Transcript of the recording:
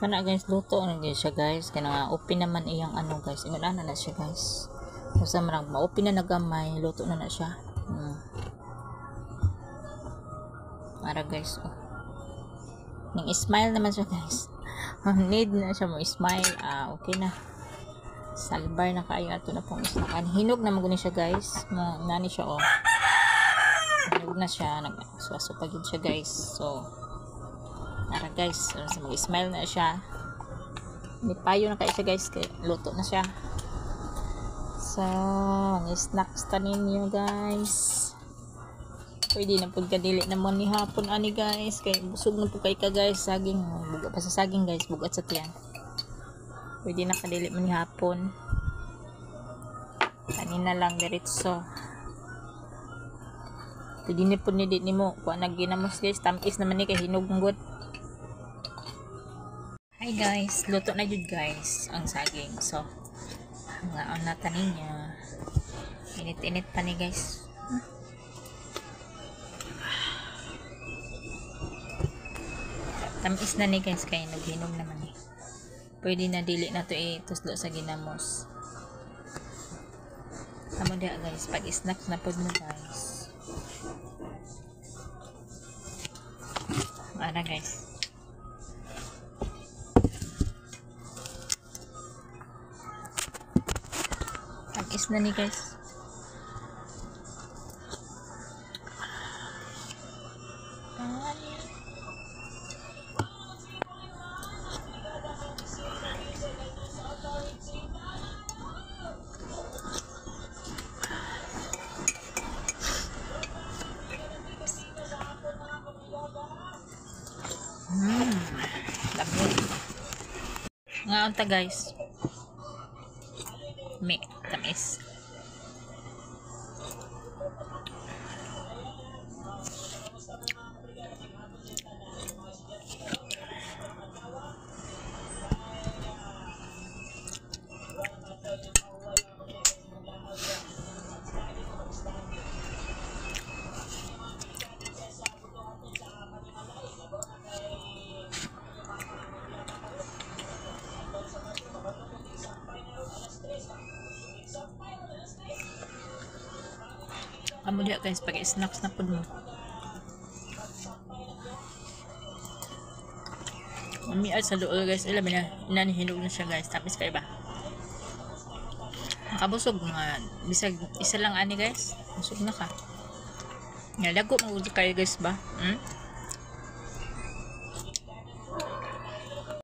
Kana guys, luto na guys siya guys. Kaya nga open naman iyang ano guys. Ingon na siya guys. Basta marang ma-open na nagamay, luto na siya. Para guys, ning smile naman siya guys. Need na siya mo smile. Okay na. Salbar na kayo ato na pong isnakan. Hinog na maguni siya guys. Nani siya hinog na siya. Nagsuaso pagid siya guys. So para guys, mag-smile na siya. Hindi payo na kayo siya guys. Kaya luto na siya. So, ang snacks ta ninyo guys. Pwede na po kadili naman ni hapon ani guys. Kaya busog na po kayo ka guys. Saging, buga pa sa saging guys. Bugat sa tiyan. Pwede na kadili man ni hapon. Kanina lang diretso. Pwede na po nidit ni mo. Kung nagginamos guys. Tamis naman ni kay hinugnggot. Hi guys, luto na jud guys ang saging. So, ang natanin niya. Init-init pa ni guys. Tamis na ni guys kaya naghinom naman eh. Pwede na dili na to ituslo sa ginamos. Tama dia guys, pag snacks na pod mo guys. Ana guys. Is na ni guys. Lamig. Nga unta guys. Tamis. Amo dia guys, pakai snacks na pud mo. Mami ay sa dool guys, ilabi na inanihinog na siya guys. Tapos kayo ba? Makabusog nga. Bisag isa lang ani guys. Busog na ka. Nga dago magud kayo guys ba?